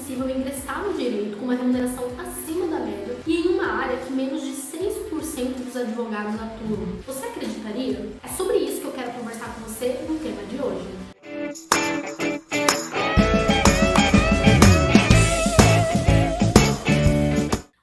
possível ingressar no direito com uma remuneração acima da média e em uma área que menos de 6% dos advogados atuam. Você acreditaria? É sobre isso que eu quero conversar com você no tema de hoje.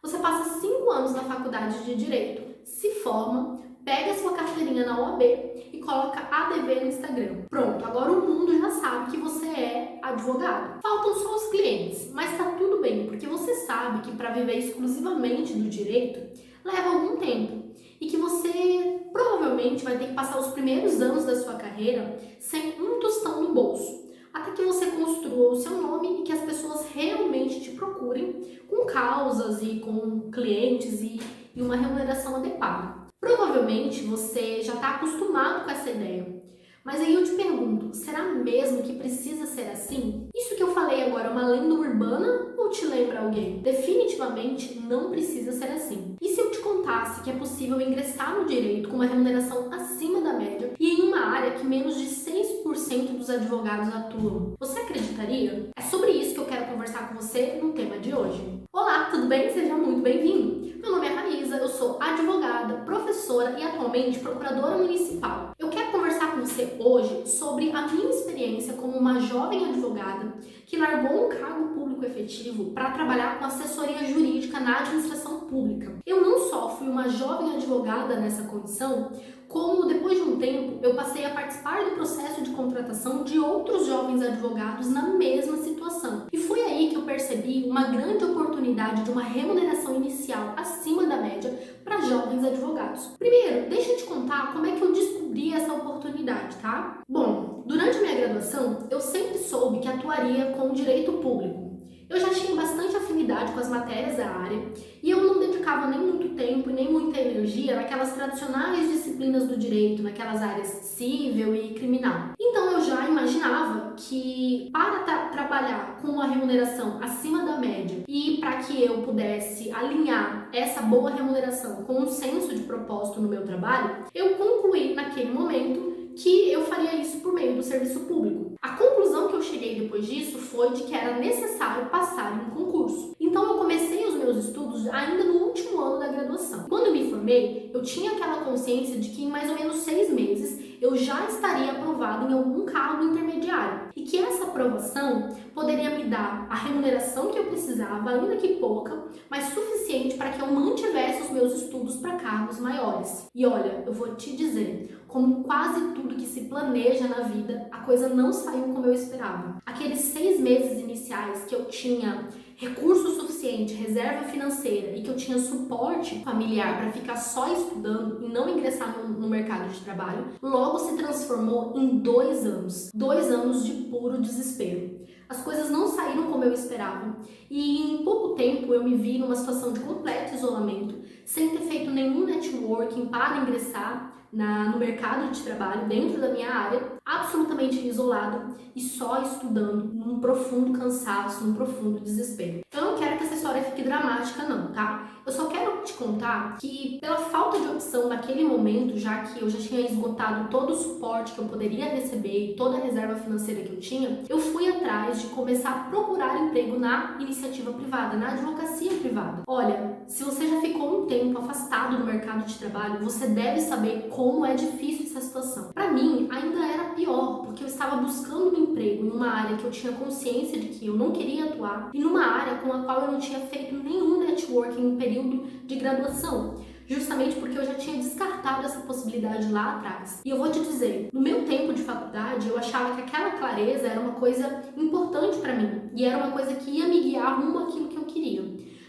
Você passa 5 anos na faculdade de Direito, se forma, pega sua carteirinha na OAB e coloca ADV no Instagram. Pronto, agora o mundo já sabe que você é advogado. Faltam só os clientes, mas tá tudo bem, porque você sabe que para viver exclusivamente do direito leva algum tempo e que você provavelmente vai ter que passar os primeiros anos da sua carreira sem um tostão no bolso, até que você construa o seu nome e que as pessoas realmente te procurem com causas e com clientes e uma remuneração adequada. Provavelmente você já está acostumado com essa ideia, mas aí eu te pergunto, será mesmo que precisa ser assim? Isso que eu falei agora é uma lenda urbana ou te lembra alguém? Definitivamente não precisa ser assim. E se eu te contasse que é possível ingressar no direito com uma remuneração acima da média e em uma área que menos de 6% dos advogados atuam? Você acreditaria? É sobre isso que eu quero conversar com você no tema de hoje. Olá, tudo bem? Seja muito bem-vindo! Meu nome é Raíza, eu sou advogada, professora e atualmente procuradora municipal. Eu quero conversar com você hoje sobre a minha experiência como uma jovem advogada que largou um cargo público efetivo para trabalhar com assessoria jurídica na administração pública. Eu não só fui uma jovem advogada nessa condição, como depois de um tempo eu passei a participar do processo de contratação de outros jovens advogados na mesma situação. E foi aí que eu percebi uma grande oportunidade de uma remuneração inicial acima da média para jovens advogados. Primeiro, deixa eu te contar como é que eu descobri essa oportunidade, tá? Bom, durante a minha graduação, eu sempre soube que atuaria com o direito público. Eu já tinha bastante afinidade com as matérias da área e eu não dedicava nem muito tempo e nem muita energia naquelas tradicionais disciplinas do direito, naquelas áreas civil e criminal. Então eu já imaginava que para trabalhar com uma remuneração acima da média e para que eu pudesse alinhar essa boa remuneração com um senso de propósito no meu trabalho, eu concluí naquele momento que eu faria isso por meio do serviço público. A conclusão que eu cheguei depois disso foi de que era necessário passar em um concurso. Então eu comecei os meus estudos ainda no último ano da graduação. Quando eu me formei, eu tinha aquela consciência de que em mais ou menos 6 meses eu já estaria aprovado em algum cargo intermediário e que essa aprovação poderia me dar a remuneração que eu precisava, ainda que pouca, mas suficiente para que eu mantivesse os meus estudos para cargos maiores. E olha, eu vou te dizer, como quase tudo que se planeja na vida, a coisa não saiu como eu esperava. Aqueles 6 meses iniciais que eu tinha recurso suficiente, reserva financeira e que eu tinha suporte familiar para ficar só estudando e não ingressar no mercado de trabalho, logo se transformou em 2 anos. 2 anos de puro desespero. As coisas não saíram como eu esperava e em pouco tempo eu me vi numa situação de completo isolamento, sem ter feito nenhum networking para ingressar no mercado de trabalho dentro da minha área, absolutamente isolado e só estudando num profundo cansaço, num profundo desespero. Eu não quero que essa história fique dramática não, tá? Eu só quero te contar que pela falta de opção naquele momento, já que eu já tinha esgotado todo o suporte que eu poderia receber e toda a reserva financeira que eu tinha, eu fui atrás de começar a procurar emprego na iniciativa privada, na advocacia privada. Olha, se você já ficou um tempo afastado do mercado de trabalho, você deve saber como é difícil essa situação. Para mim, ainda era pior, porque eu estava buscando um emprego em uma área que eu tinha consciência de que eu não queria atuar e numa área com a qual eu não tinha feito nenhum networking em período de graduação, justamente porque eu já tinha descartado essa possibilidade lá atrás. E eu vou te dizer, no meu tempo de faculdade, eu achava que aquela clareza era uma coisa importante para mim e era uma coisa que ia me guiar rumo àquilo que eu queria.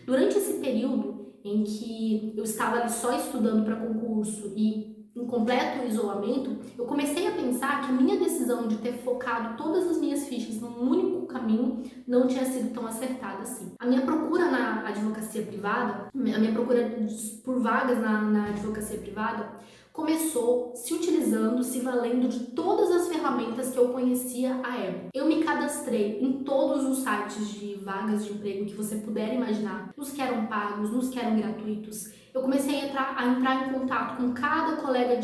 Durante esse período em que eu estava ali só estudando para concurso e em completo isolamento, eu comecei a pensar que a minha decisão de ter focado todas as minhas fichas num único caminho não tinha sido tão acertada assim. A minha procura na advocacia privada, a minha procura por vagas na advocacia privada, começou se utilizando, se valendo de todas as ferramentas que eu conhecia à época. Eu me cadastrei em todos os sites de vagas de emprego que você puder imaginar, nos que eram pagos, nos que eram gratuitos. Eu comecei a entrar em contato com cada colega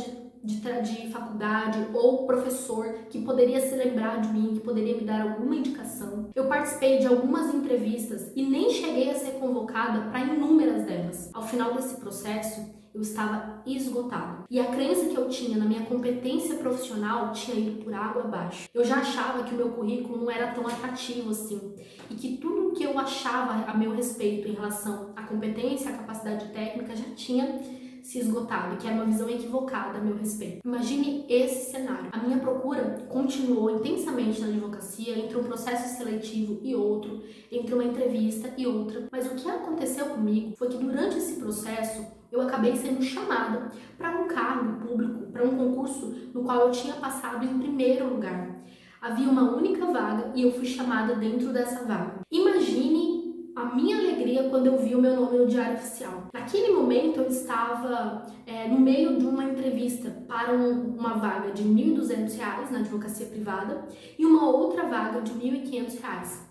de faculdade ou professor que poderia se lembrar de mim, que poderia me dar alguma indicação. Eu participei de algumas entrevistas e nem cheguei a ser convocada para inúmeras delas. Ao final desse processo, eu estava esgotada. E a crença que eu tinha na minha competência profissional tinha ido por água abaixo. Eu já achava que o meu currículo não era tão atrativo assim. E que tudo que eu achava a meu respeito em relação à competência, à capacidade técnica, já tinha se esgotado, que era uma visão equivocada a meu respeito. Imagine esse cenário. A minha procura continuou intensamente na advocacia, entre um processo seletivo e outro, entre uma entrevista e outra. Mas o que aconteceu comigo foi que durante esse processo eu acabei sendo chamada para um cargo público, para um concurso no qual eu tinha passado em primeiro lugar. Havia uma única vaga e eu fui chamada dentro dessa vaga. Imagine a minha alegria quando eu vi o meu nome no Diário Oficial. Naquele momento eu estava no meio de uma entrevista para uma vaga de R$ 1.200 na advocacia privada e uma outra vaga de R$ 1.500.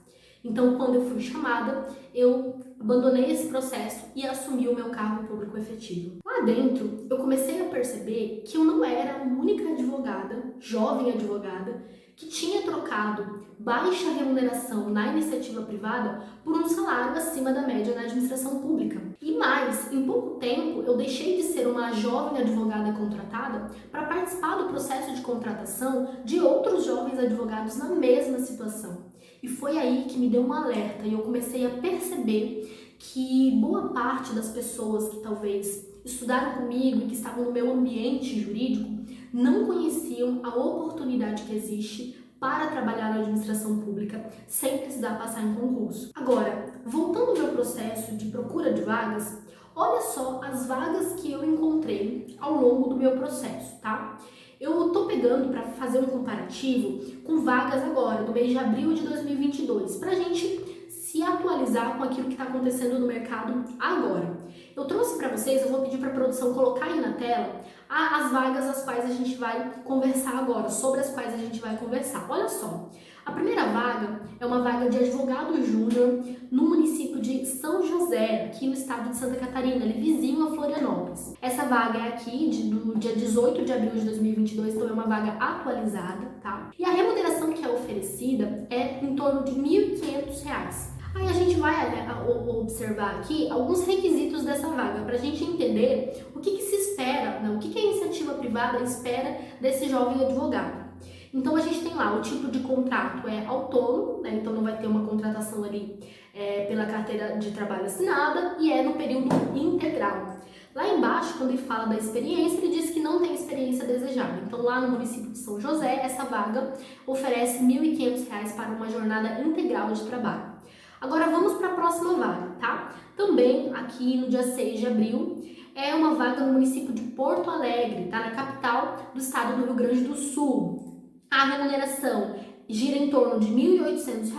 Então, quando eu fui chamada, eu abandonei esse processo e assumi o meu cargo público efetivo. Lá dentro, eu comecei a perceber que eu não era a única advogada, jovem advogada, que tinha trocado baixa remuneração na iniciativa privada por um salário acima da média na administração pública. E mais, em pouco tempo, eu deixei de ser uma jovem advogada contratada para participar do processo de contratação de outros jovens advogados na mesma situação. E foi aí que me deu um alerta e eu comecei a perceber que boa parte das pessoas que talvez estudaram comigo e que estavam no meu ambiente jurídico não conheciam a oportunidade que existe para trabalhar na administração pública sem precisar passar em concurso. Agora, voltando ao meu processo de procura de vagas, olha só as vagas que eu encontrei ao longo do meu processo, tá? Eu tô pegando para fazer um comparativo com vagas agora, do mês de abril de 2022, para a gente se atualizar com aquilo que está acontecendo no mercado agora. Eu trouxe para vocês, eu vou pedir para a produção colocar aí na tela as vagas as quais a gente vai conversar agora, sobre as quais a gente vai conversar. Olha só, a primeira vaga é uma vaga de advogado júnior no município de São José, aqui no estado de Santa Catarina, ali vizinho a Florianópolis. Essa vaga é aqui do dia 18 de abril de 2022, então é uma vaga atualizada, tá? E a remuneração que é oferecida é em torno de R$ 1.500. Aí a gente vai observar aqui alguns requisitos dessa vaga para a gente entender o que se espera, né? O que a iniciativa privada espera desse jovem advogado. Então a gente tem lá o tipo de contrato é autônomo, né? Então não vai ter uma contratação ali pela carteira de trabalho assinada e é no período integral. Lá embaixo, quando ele fala da experiência, ele diz que não tem experiência desejada. Então lá no município de São José, essa vaga oferece R$ 1.500 para uma jornada integral de trabalho. Agora vamos para a próxima vaga, tá? Também aqui no dia 6 de abril é uma vaga no município de Porto Alegre, tá? Na capital do estado do Rio Grande do Sul. A remuneração gira em torno de R$ 1.800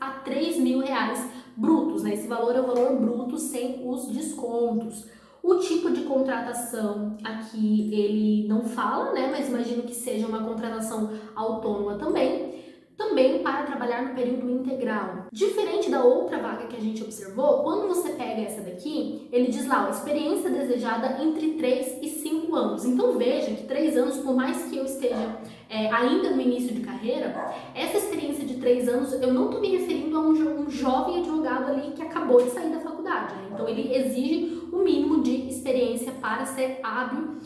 a R$ 3.000 brutos, né? Esse valor é o valor bruto sem os descontos. O tipo de contratação aqui ele não fala, né? Mas imagino que seja uma contratação autônoma também para trabalhar no período integral. Diferente da outra vaga que a gente observou, quando você pega essa daqui, ele diz lá, experiência desejada entre 3 e 5 anos. Então veja que 3 anos, por mais que eu esteja ainda no início de carreira, essa experiência de 3 anos, eu não estou me referindo a um jovem advogado ali que acabou de sair da faculdade, né? Então ele exige o mínimo de experiência para ser hábil,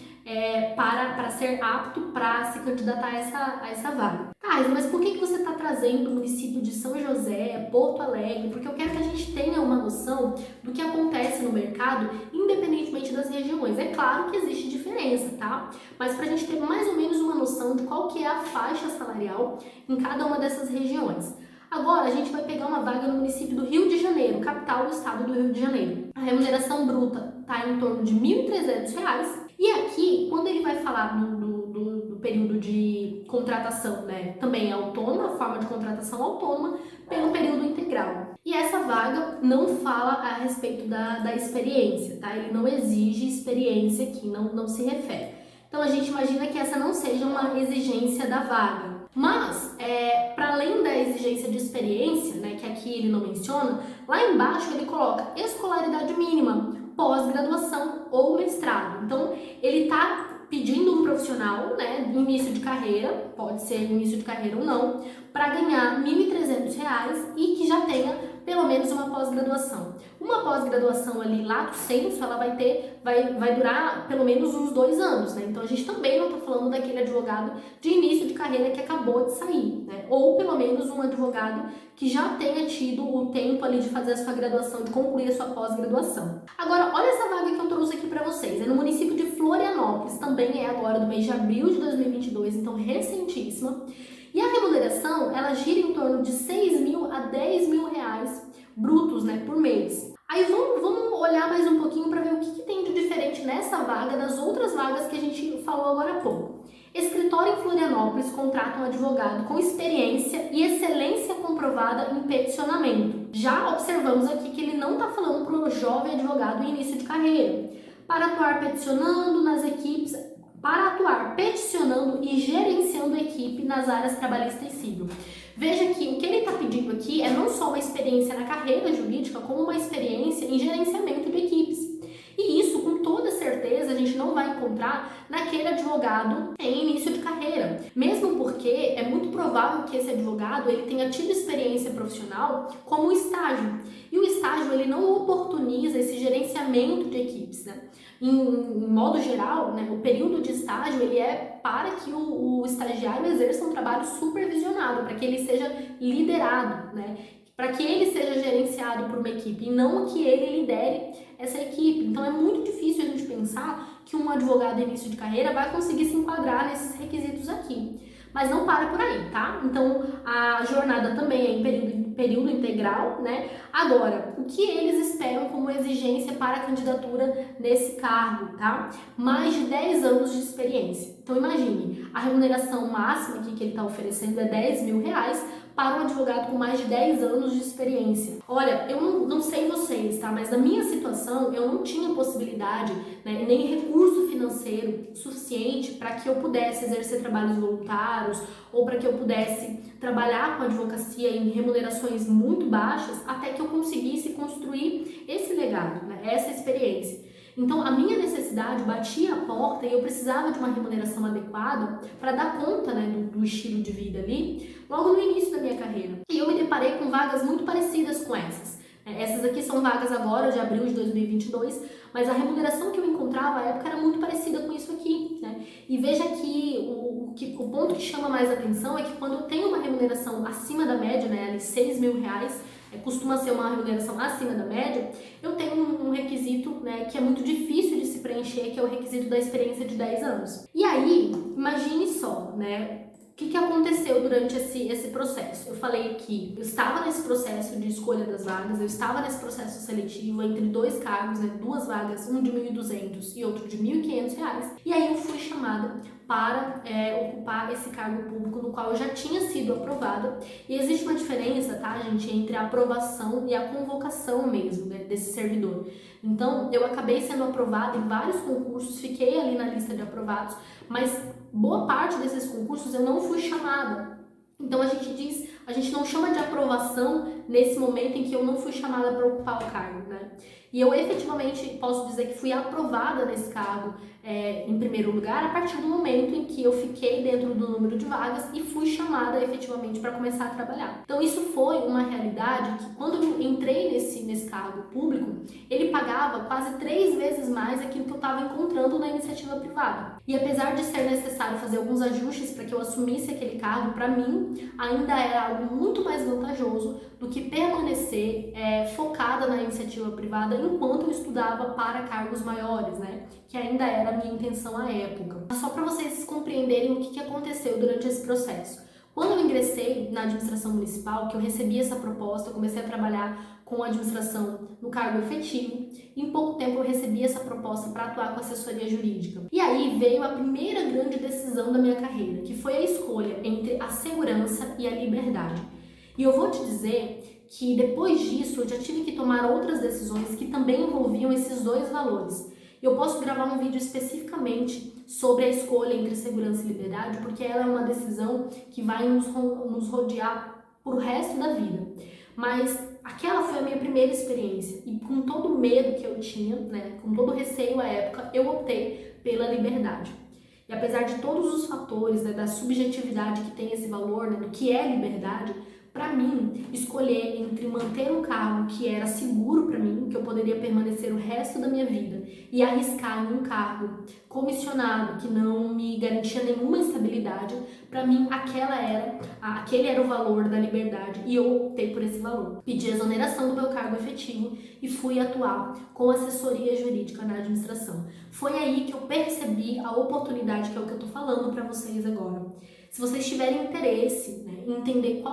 para ser apto para se candidatar a essa vaga. Mas por que você está trazendo o município de São José, Porto Alegre? Porque eu quero que a gente tenha uma noção do que acontece no mercado, independentemente das regiões. É claro que existe diferença, tá? Mas para a gente ter mais ou menos uma noção de qual que é a faixa salarial em cada uma dessas regiões. Agora a gente vai pegar uma vaga no município do Rio de Janeiro, capital do estado do Rio de Janeiro. A remuneração bruta está em torno de R$ 1.300. E aqui, quando ele vai falar do período de contratação, né, também é autônoma, a forma de contratação autônoma, pelo período integral. E essa vaga não fala a respeito da experiência, tá? Ele não exige experiência aqui, não se refere. Então a gente imagina que essa não seja uma exigência da vaga. Mas, para além da exigência de experiência, né, que aqui ele não menciona, lá embaixo ele coloca escolaridade mínima, pós-graduação ou mestrado. Então, ele está pedindo um profissional, né, início de carreira, pode ser início de carreira ou não, para ganhar R$ 1.300 e que já tenha pelo menos uma pós-graduação. Uma pós-graduação ali, lato sensu, ela vai durar pelo menos uns 2 anos, né? Então a gente também não está falando daquele advogado de início de carreira que acabou de sair, né? Ou pelo menos um advogado que já tenha tido o tempo ali de fazer a sua graduação, de concluir a sua pós-graduação. Agora, olha essa vaga que eu trouxe aqui para vocês. É no município de Florianópolis, também é agora do mês de abril de 2022, então recentíssima. E a remuneração, ela gira em torno de R$ 6.000 a R$ 10.000 brutos, né, por mês. Aí vamos olhar mais um pouquinho para ver o que tem de diferente nessa vaga das outras vagas que a gente falou agora há pouco. Escritório em Florianópolis contrata um advogado com experiência e excelência comprovada em peticionamento. Já observamos aqui que ele não está falando para o jovem advogado em início de carreira. Para atuar peticionando nas equipes, para atuar peticionando e gerenciando a equipe nas áreas trabalhista e civil. Veja que o que ele está pedindo aqui é não só uma experiência na carreira jurídica, como uma experiência em gerenciamento de equipes. E isso, com toda certeza, a gente não vai encontrar naquele advogado em início de carreira. Mesmo porque é muito provável que esse advogado ele tenha tido experiência profissional como estágio. E o estágio ele não oportuniza esse gerenciamento de equipes, né? Em modo geral, né, o período de estágio ele é para que o estagiário exerça um trabalho supervisionado, para que ele seja liderado, né? Para que ele seja gerenciado por uma equipe e não que ele lidere essa equipe. Então é muito difícil a gente pensar que um advogado de início de carreira vai conseguir se enquadrar nesses requisitos aqui. Mas não para por aí, tá? Então a jornada também é em período integral, né? Agora, o que eles esperam como exigência para a candidatura nesse cargo, tá? Mais de 10 anos de experiência. Então imagine, a remuneração máxima aqui que ele está oferecendo é R$ 10.000 para um advogado com mais de 10 anos de experiência. Olha, eu não sei vocês, tá? Mas na minha situação, eu não tinha possibilidade, né, nem recurso financeiro suficiente para que eu pudesse exercer trabalhos voluntários ou para que eu pudesse trabalhar com advocacia em remunerações muito baixas até que eu conseguisse construir esse legado, né, essa experiência. Então, a minha necessidade batia a porta e eu precisava de uma remuneração adequada para dar conta, né, do estilo de vida ali, logo no início da minha carreira. E eu me deparei com vagas muito parecidas com essas. Essas aqui são vagas agora, de abril de 2022, mas a remuneração que eu encontrava à época era muito parecida com isso aqui, né? E veja que o ponto que chama mais atenção é que quando eu tenho uma remuneração acima da média, né, ali R$ 6.000, costuma ser uma remuneração acima da média, eu tenho um requisito, né, que é muito difícil de se preencher, que é o requisito da experiência de 10 anos. E aí, imagine só, né, o que aconteceu durante esse processo? Eu falei que eu estava nesse processo de escolha das vagas, eu estava nesse processo seletivo entre 2 cargos, né, 2 vagas, um de R$ 1.200 e outro de R$ 1.500, e aí eu fui chamada para ocupar esse cargo público no qual eu já tinha sido aprovada. E existe uma diferença, tá, gente, entre a aprovação e a convocação mesmo, né, desse servidor. Então, eu acabei sendo aprovada em vários concursos, fiquei ali na lista de aprovados, mas boa parte desses concursos eu não fui chamada. Então a gente não chama de aprovação nesse momento em que eu não fui chamada para ocupar o cargo, né? E eu efetivamente posso dizer que fui aprovada nesse cargo em primeiro lugar a partir do momento em que eu fiquei dentro do número de vagas e fui chamada efetivamente para começar a trabalhar. Então isso foi uma realidade que quando eu entrei nesse cargo público, ele pagava quase 3 vezes mais aquilo que eu estava encontrando na iniciativa privada. E apesar de ser necessário fazer alguns ajustes para que eu assumisse aquele cargo, para mim ainda era algo muito mais vantajoso do que permanecer focada na iniciativa privada enquanto eu estudava para cargos maiores, né? Que ainda era a minha intenção à época. Só para vocês compreenderem o que aconteceu durante esse processo. Quando eu ingressei na administração municipal, que eu recebi essa proposta, eu comecei a trabalhar com a administração no cargo efetivo, em pouco tempo eu recebi essa proposta para atuar com assessoria jurídica. E aí veio a primeira grande decisão da minha carreira, que foi a escolha entre a segurança e a liberdade. E eu vou te dizer que depois disso eu já tive que tomar outras decisões que também envolviam esses 2 valores. Eu posso gravar um vídeo especificamente sobre a escolha entre segurança e liberdade, porque ela é uma decisão que vai nos rodear pro resto da vida. Mas aquela foi a minha primeira experiência e com todo o medo que eu tinha, né, com todo o receio à época, eu optei pela liberdade. E apesar de todos os fatores, né, da subjetividade que tem esse valor, né, do que é liberdade, para mim, escolher entre manter um cargo que era seguro para mim, que eu poderia permanecer o resto da minha vida, e arriscar em um cargo comissionado que não me garantia nenhuma estabilidade, para mim aquele era o valor da liberdade e eu optei por esse valor. Pedi exoneração do meu cargo efetivo e fui atuar com assessoria jurídica na administração. Foi aí que eu percebi a oportunidade, que é o que eu tô falando para vocês agora. Se vocês tiverem interesse, né, em entender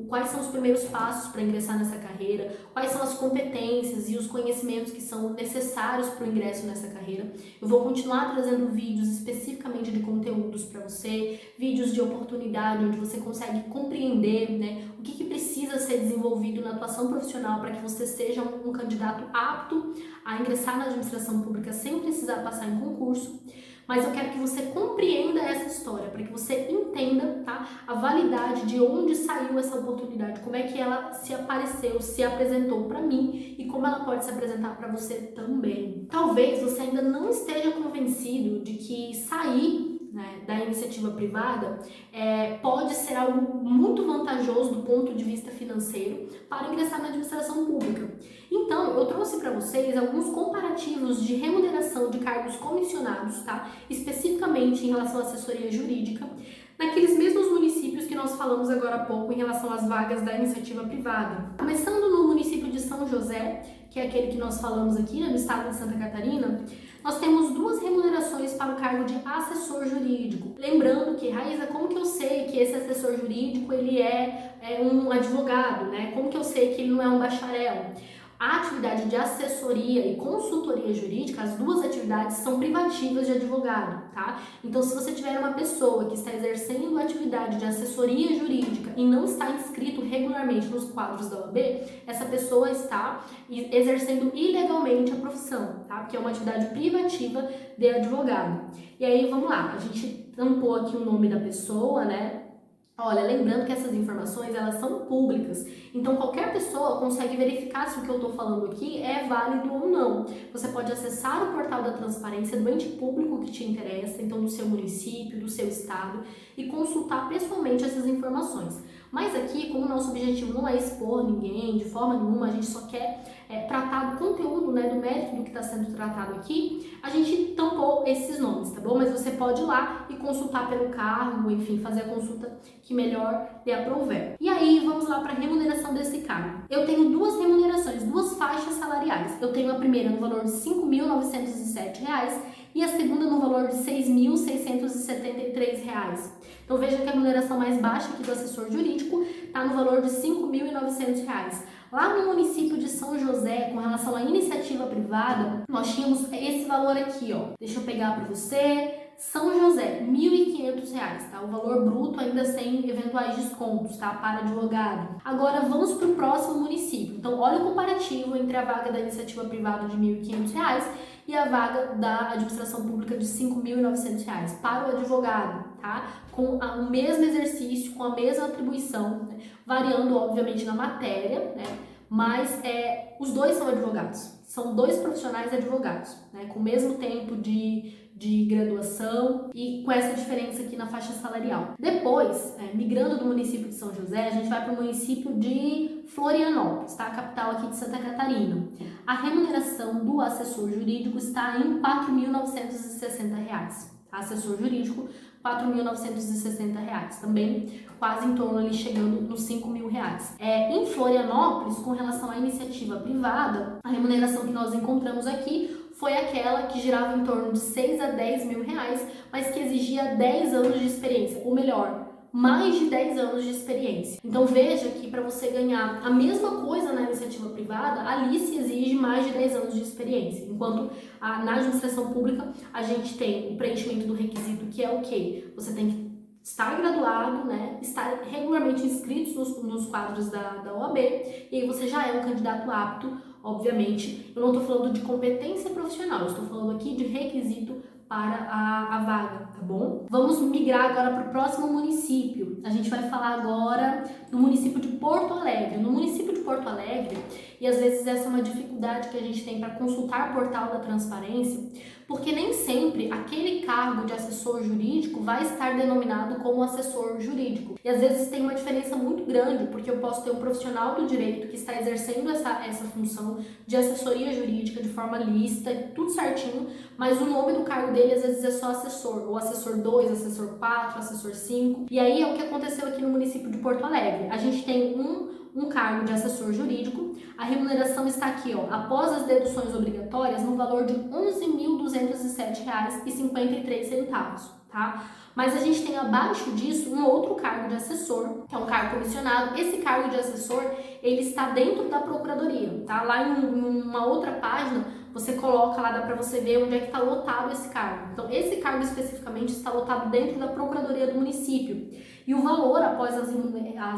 quais são os primeiros passos para ingressar nessa carreira, quais são as competências e os conhecimentos que são necessários para o ingresso nessa carreira, eu vou continuar trazendo vídeos especificamente de conteúdos para você, vídeos de oportunidade onde você consegue compreender, né, o que precisa ser desenvolvido na atuação profissional para que você seja um candidato apto a ingressar na administração pública sem precisar passar em concurso. Mas eu quero que você compreenda essa história, para que você entenda, tá, a validade de onde saiu essa oportunidade, como é que ela se apareceu, se apresentou para mim e como ela pode se apresentar para você também. Talvez você ainda não esteja convencido de que sair, né, da iniciativa privada pode ser algo muito vantajoso do ponto de vista financeiro para ingressar na administração pública. Então, eu trouxe para vocês alguns comparativos de remuneração de cargos comissionados, tá? Especificamente em relação à assessoria jurídica, naqueles mesmos municípios que nós falamos agora há pouco em relação às vagas da iniciativa privada. Começando no município de São José, que é aquele que nós falamos aqui, né, no estado de Santa Catarina, nós temos duas remunerações para o cargo de assessor jurídico. Lembrando que, Raíza, como que eu sei que esse assessor jurídico ele é um advogado, né? Como que eu sei que ele não é um bacharel? A atividade de assessoria e consultoria jurídica, as duas atividades são privativas de advogado, tá? Então, se você tiver uma pessoa que está exercendo a atividade de assessoria jurídica e não está inscrito regularmente nos quadros da OAB, essa pessoa está exercendo ilegalmente a profissão, tá? Porque é uma atividade privativa de advogado. E aí, vamos lá, a gente tampou aqui o nome da pessoa, né? Olha, lembrando que essas informações, elas são públicas, então qualquer pessoa consegue verificar se o que eu estou falando aqui é válido ou não. Você pode acessar o portal da transparência do ente público que te interessa, então do seu município, do seu estado, e consultar pessoalmente essas informações. Mas aqui, como o nosso objetivo não é expor ninguém de forma nenhuma, a gente só quer tratar do conteúdo, né, do mérito do que está sendo tratado aqui, a gente tampou esses nomes, tá bom? Mas você pode ir lá e consultar pelo cargo, enfim, fazer a consulta que melhor lhe aprouver. E aí, vamos lá para a remuneração desse cargo. Eu tenho duas remunerações, duas faixas salariais. Eu tenho a primeira no valor de R$ 5.907 e a segunda no valor de R$ 6.673. Então veja que a remuneração mais baixa aqui do assessor jurídico está no valor de R$ 5.900. Lá no município de São José, com relação à iniciativa privada, nós tínhamos esse valor aqui, ó. Deixa eu pegar para você. São José, R$ 1.500, tá? O valor bruto ainda sem eventuais descontos, tá? Para advogado. Agora vamos para o próximo município. Então olha o comparativo entre a vaga da iniciativa privada de R$ 1.500 e a vaga da administração pública de R$ 5.900 para o advogado, tá? Com o mesmo exercício, com a mesma atribuição, né? Variando obviamente na matéria, né? Mas os dois são advogados, são dois profissionais advogados, né? Com o mesmo tempo de graduação e com essa diferença aqui na faixa salarial. Depois, migrando do município de São José, a gente vai para o município de Florianópolis, tá? A capital aqui de Santa Catarina. A remuneração do assessor jurídico está em R$ 4.960. Assessor jurídico, R$ 4.960, também quase em torno ali chegando nos R$ 5.000. Em Florianópolis, com relação à iniciativa privada, a remuneração que nós encontramos aqui foi aquela que girava em torno de 6 a 10 mil reais, mas que exigia 10 anos de experiência, ou melhor, mais de 10 anos de experiência. Então veja que para você ganhar a mesma coisa na iniciativa privada, ali se exige mais de 10 anos de experiência, enquanto na administração pública a gente tem o preenchimento do requisito, que é o quê? Você tem que estar graduado, né, estar regularmente inscrito nos quadros da OAB, e aí você já é um candidato apto, obviamente. Eu não estou falando de competência profissional, eu estou falando aqui de requisito para a vaga, tá bom? Vamos migrar agora para o próximo município. A gente vai falar agora do município de Porto Alegre. No município de Porto Alegre, E às vezes essa é uma dificuldade que a gente tem para consultar o portal da transparência, porque nem sempre aquele cargo de assessor jurídico vai estar denominado como assessor jurídico. E às vezes tem uma diferença muito grande, porque eu posso ter um profissional do direito que está exercendo essa função de assessoria jurídica de forma lícita, tudo certinho, mas o nome do cargo dele às vezes é só assessor, ou assessor 2, assessor 4, assessor 5. E aí é o que aconteceu aqui no município de Porto Alegre. A gente tem um cargo de assessor jurídico, a remuneração está aqui, ó, após as deduções obrigatórias, no valor de R$ 11.207,53, tá? Mas a gente tem abaixo disso um outro cargo de assessor, que é um cargo comissionado. Esse cargo de assessor, ele está dentro da procuradoria, tá? Lá em uma outra página, você coloca lá, dá para você ver onde é que está lotado esse cargo. Então, esse cargo especificamente está lotado dentro da procuradoria do município. E o valor, após as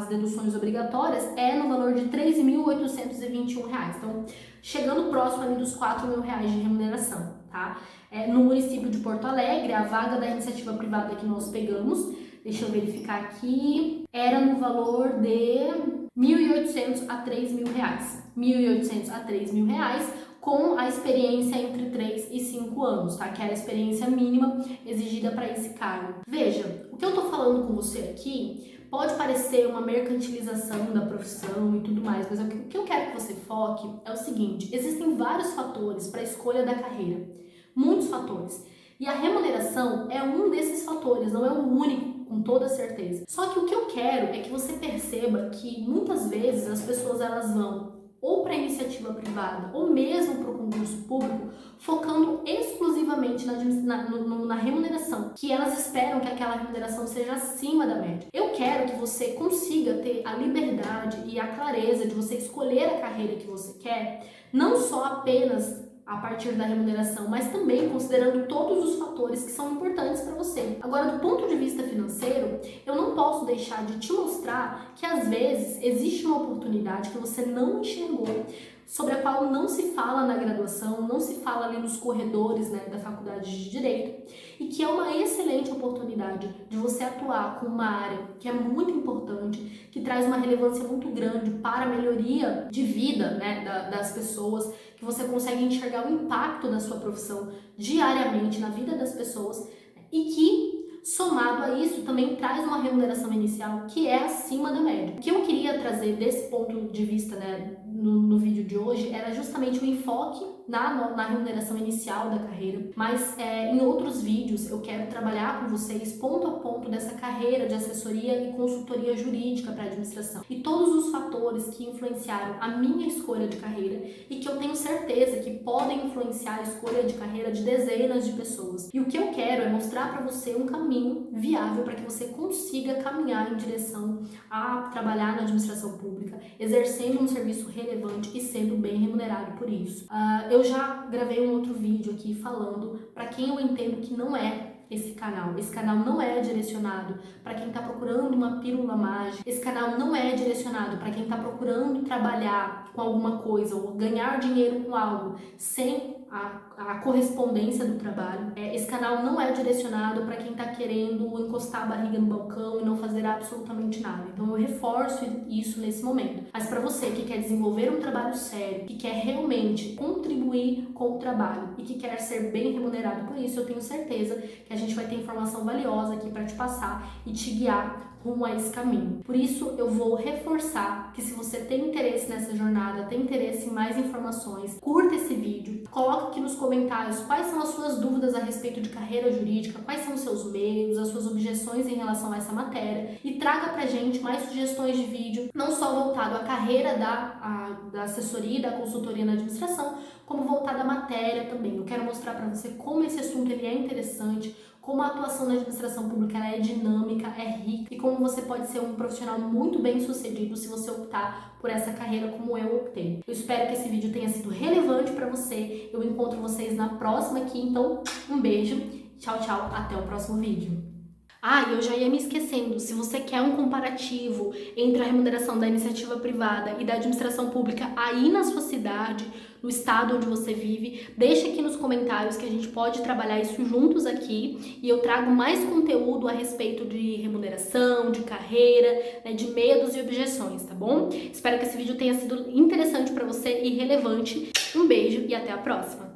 deduções obrigatórias, é no valor de R$ 3.821. Então, chegando próximo ali dos R$ 4.000 de remuneração, tá? No município de Porto Alegre, a vaga da iniciativa privada que nós pegamos, deixa eu verificar aqui, era no valor de R$ 1.800 a R$ 3.000. R$ 1.800 a R$ 3.000, com a experiência entre 3 e 5 anos, tá? Que era a experiência mínima exigida para esse cargo. Veja, o que eu tô falando com você aqui pode parecer uma mercantilização da profissão e tudo mais, mas o que eu quero que você foque é o seguinte: existem vários fatores para a escolha da carreira, muitos fatores, e a remuneração é um desses fatores, não é o único, com toda certeza. Só que o que eu quero é que você perceba que muitas vezes as pessoas elas vão ou para a iniciativa privada, ou mesmo para o concurso público, focando exclusivamente na remuneração, que elas esperam que aquela remuneração seja acima da média. Eu quero que você consiga ter a liberdade e a clareza de você escolher a carreira que você quer, não só apenas a partir da remuneração, mas também considerando todos os fatores que são importantes para você. Agora, do ponto de vista financeiro, eu não posso deixar de te mostrar que às vezes existe uma oportunidade que você não enxergou, sobre a qual não se fala na graduação, não se fala ali nos corredores, né, da faculdade de Direito, e que é uma excelente oportunidade de você atuar com uma área que é muito importante, que traz uma relevância muito grande para a melhoria de vida, né, das pessoas, que você consegue enxergar o impacto da sua profissão diariamente na vida das pessoas e que, somado a isso, também traz uma remuneração inicial que é acima da média. O que eu queria trazer desse ponto de vista, né, no vídeo de hoje era justamente o enfoque na remuneração inicial da carreira, mas em outros vídeos eu quero trabalhar com vocês ponto a ponto dessa carreira de assessoria e consultoria jurídica para a administração e todos os fatores que influenciaram a minha escolha de carreira e que eu tenho certeza que podem influenciar a escolha de carreira de dezenas de pessoas. E o que eu quero é mostrar para você um caminho viável para que você consiga caminhar em direção a trabalhar na administração pública, exercendo um serviço relevante e sendo bem remunerado por isso. Eu já gravei um outro vídeo aqui falando para quem eu entendo que não é esse canal. Esse canal não é direcionado para quem está procurando uma pílula mágica. Esse canal não é direcionado para quem está procurando trabalhar com alguma coisa ou ganhar dinheiro com algo sem a correspondência do trabalho. Esse canal não é direcionado para quem está querendo encostar a barriga no balcão e não fazer absolutamente nada. Então eu reforço isso nesse momento. Mas para você que quer desenvolver um trabalho sério, que quer realmente contribuir com o trabalho e que quer ser bem remunerado por isso, eu tenho certeza que a gente vai ter informação valiosa aqui para te passar e te guiar rumo a esse caminho. Por isso, eu vou reforçar que se você tem interesse nessa jornada, tem interesse em mais informações, curta esse vídeo, coloca aqui nos comentários quais são as suas dúvidas a respeito de carreira jurídica, quais são os seus medos, as suas objeções em relação a essa matéria e traga pra gente mais sugestões de vídeo, não só voltado à carreira da assessoria e da consultoria na administração, como voltado à matéria também. Eu quero mostrar para você como esse assunto ele é interessante, como a atuação na administração pública ela é dinâmica, é rica e como você pode ser um profissional muito bem sucedido se você optar por essa carreira como eu optei. Eu espero que esse vídeo tenha sido relevante para você. Eu encontro vocês na próxima aqui, então um beijo, tchau, tchau, até o próximo vídeo. Ah, e eu já ia me esquecendo, se você quer um comparativo entre a remuneração da iniciativa privada e da administração pública aí na sua cidade, no estado onde você vive, deixa aqui nos comentários que a gente pode trabalhar isso juntos aqui e eu trago mais conteúdo a respeito de remuneração, de carreira, né, de medos e objeções, tá bom? Espero que esse vídeo tenha sido interessante para você e relevante. Um beijo e até a próxima!